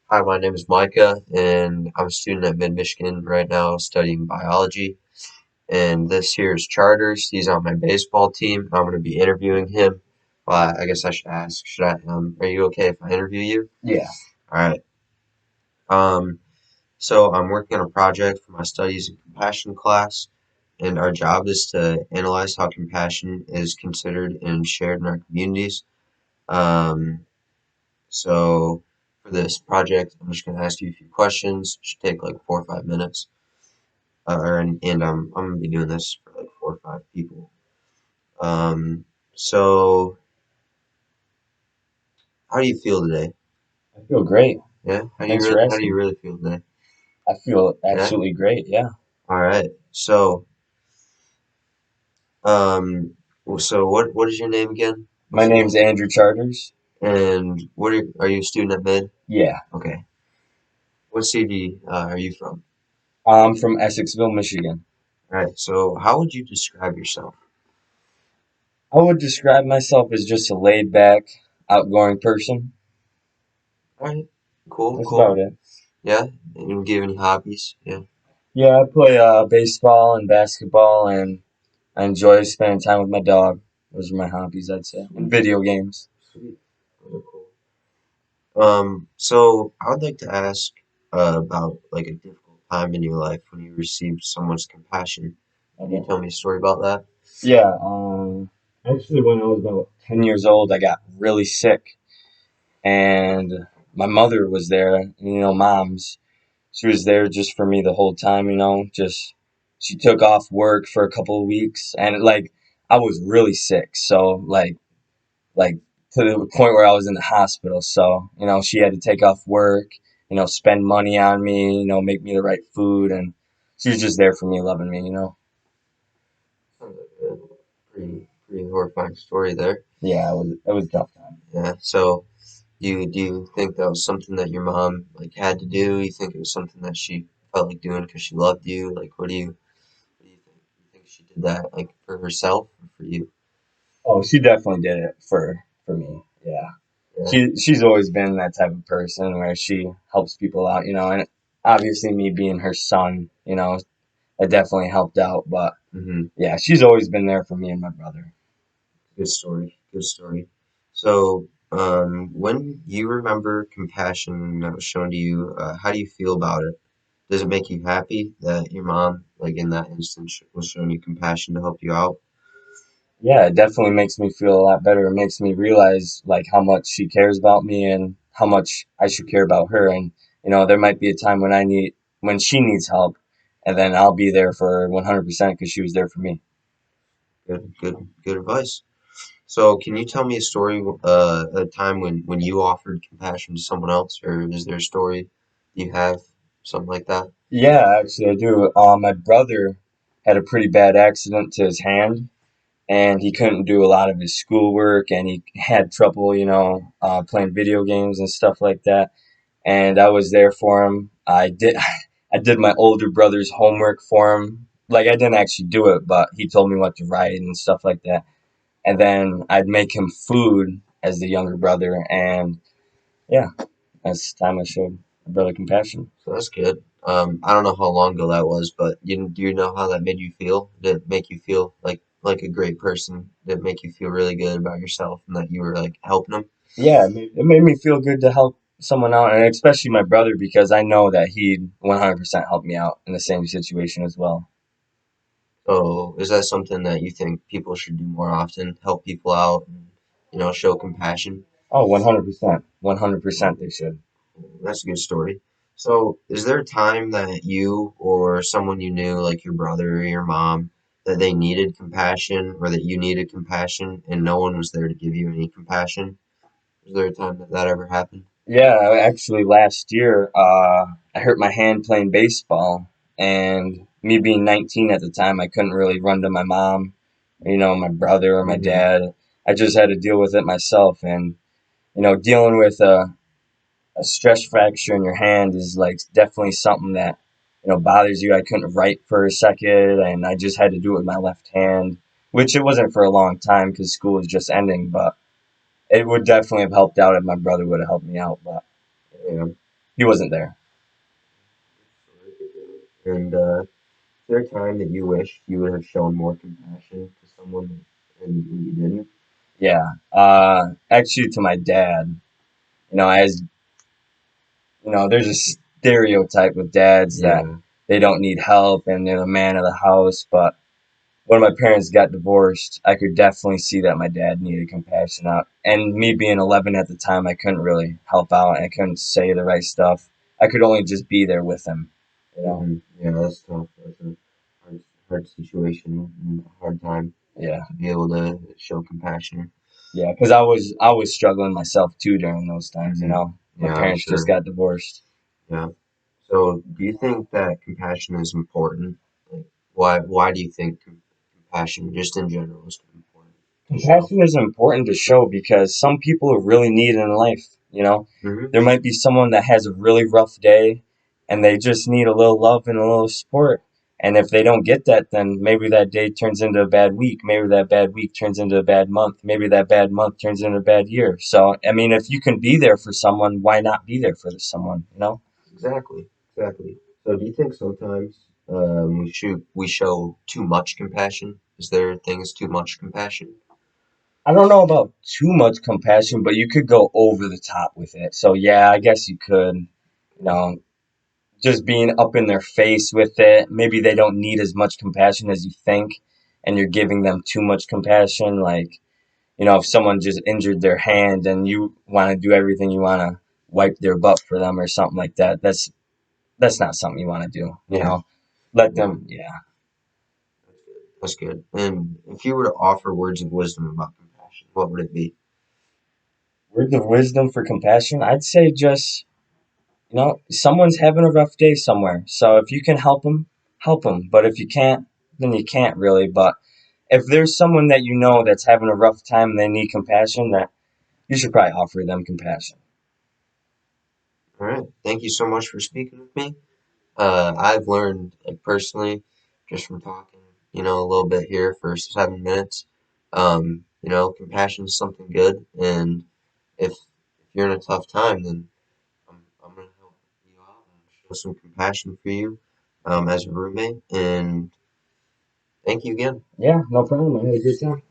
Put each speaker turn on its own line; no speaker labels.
Hi, my name is Micah, and I'm a student at Mid-Michigan right now studying biology. And this here is Charters. He's on my baseball team. I'm going to be interviewing him. Well, I guess I should ask, are you okay if I interview you?
Yeah.
All right. Um, so I'm working on a project for my studies in compassion class, and our job is to analyze how compassion is considered and shared in our communities. Um, so for this project, I'm just going to ask you a few questions. It should take like 4 or 5 minutes. I'm gonna be doing this for like 4 or 5 people. Um, so how do you feel today?
I feel great.
Yeah,
Thanks for
how do you
asking.
really feel today?
I feel
Yeah,
absolutely great. Yeah.
all right. Um, what is your name again?
My
What's your
name's
name?
Andrew Charters.
And are you a student at Mid?
Yeah.
Okay. What city are you from?
I'm from Essexville, Michigan.
All right. So how would you describe yourself?
I would describe myself as just a laid back, outgoing person.
All right. Cool,
That's
cool.
about it.
Yeah. And do you have any hobbies? Yeah.
Yeah, I play baseball and basketball, and I enjoy spending time with my dog. Those are my hobbies, I'd say. And
Sweet,
video games.
sweet. Really cool. So I would like to ask about like a difficult time in your life when you received someone's compassion. Can you
Okay.
tell me a story about that?
Yeah. Actually, when I was about 10 years old, I got really sick, and my mother was there. Moms. She was there just for me the whole time, just she took off work for a couple of weeks and like I was really sick. So like to the point where I was in the hospital. So, she had to take off work, spend money on me, make me the right food and she was just there for me, loving me.
Sounds like a pretty horrifying story there.
Yeah, it was a tough time.
Yeah. So do you think that was something that your mom like had to do? You think it was something that she felt like doing because she loved you? Like what do you think? You think she did that like for herself or for you?
Oh, she definitely did it for me. Yeah.
Yeah.
She's always been that type of person where she helps people out, and obviously me being her son, it definitely helped out. But
Mm-hmm.
yeah, she's always been there for me and my brother.
Good story. Good story. So, when you remember compassion that was shown to you, how do you feel about it? Does it make you happy that your mom, like in that instance, was showing you compassion to help you out?
Yeah, it definitely makes me feel a lot better. It makes me realize like how much she cares about me and how much I should care about her. And there might be a time when she needs help, and then I'll be there for her 100% because she was there for me.
Good advice. So, can you tell me a story, a time when you offered compassion to someone else, or is there a story you have, something like that?
Yeah, actually, I do. My brother had a pretty bad accident to his hand, and he couldn't do a lot of his schoolwork, and he had trouble, playing video games and stuff like that. And I was there for him. I did my older brother's homework for him. Like I didn't actually do it, but he told me what to write and stuff like that. And then I'd make him food as the younger brother, and yeah, that's the time I showed my brother compassion.
So that's good. I don't know how long ago that was, but do you know how that made you feel? Did it make you feel like a great person? Did it make you feel really good about yourself and that you were like helping them?
Yeah, it made me feel good to help someone out, and especially my brother because I know that he'd 100% help me out in the same situation as well.
So is that something that you think people should do more often? Help people out and show compassion?
Oh, 100%. 100% they should.
That's a good story. So is there a time that you or someone you knew, like your brother or your mom, that they needed compassion or that you needed compassion and no one was there to give you any compassion? Was there a time that that ever happened?
Yeah, actually, last year, I hurt my hand playing baseball, and me being 19 at the time, I couldn't really run to my mom, my brother or my
Hmm.
dad. I just had to deal with it myself, and dealing with a stress fracture in your hand is like definitely something that bothers you. I couldn't write for a second, and I just had to do it with my left hand, which it wasn't for a long time because school was just ending, but it would definitely have helped out if my brother would have helped me out, but.
Yeah.
he wasn't there.
And is there a time that you wish you would have shown more compassion to someone and you didn't?
Yeah. Actually, to my dad, as there's a stereotype with dads that
Yeah.
they don't need help and they're the man of the house. But when my parents got divorced, I could definitely see that my dad needed compassion out. And me being 11 at the time, I couldn't really help out. I couldn't say the right stuff. I could only just be there with him. You know?
Yeah, that's tough. That's a hard situation and a hard time
Yeah,
to be able to show compassion.
yeah. Because I was struggling myself too during those times.
Hmm.
My
Yeah, I'm
parents just
sure.
got divorced.
Yeah. So, do you think that compassion is important? Like, why do you think compassion, just in general, is important to show?
Compassion is important to show because some people really need it in life.
Hmm.
There might be someone that has a really rough day and they just need a little love and a little support. And if they don't get that, then maybe that day turns into a bad week. Maybe that bad week turns into a bad month. Maybe that bad month turns into a bad year. So, I mean, if you can be there for someone, why not be there for someone?
Exactly, exactly. So, do you think sometimes we show too much compassion? Is there things too much compassion?
I don't know about too much compassion, but you could go over the top with it. So, yeah, I guess you could. Just being up in their face with it. Maybe they don't need as much compassion as you think, and you're giving them too much compassion. Like, if someone just injured their hand and you want to do everything, you want to wipe their butt for them or something like that. That's not something you want to do.
Yeah,
Let
yeah,
them. Yeah.
that's good. And if you were to offer words of wisdom about compassion, what would it be?
Words of wisdom for compassion. I'd say just someone's having a rough day somewhere. So if you can help them, help them. But if you can't, then you can't really. But if there's someone that you know that's having a rough time and they need compassion, that you should probably offer them compassion.
All right. Thank you so much for speaking with me. I've learned, like, personally, just from talking, a little bit here for 7 minutes. Compassion is something good, and if you're in a tough time, then I'm gonna help you out and show some compassion for you, as a roommate. And thank you again.
Yeah, no problem. I had a good time.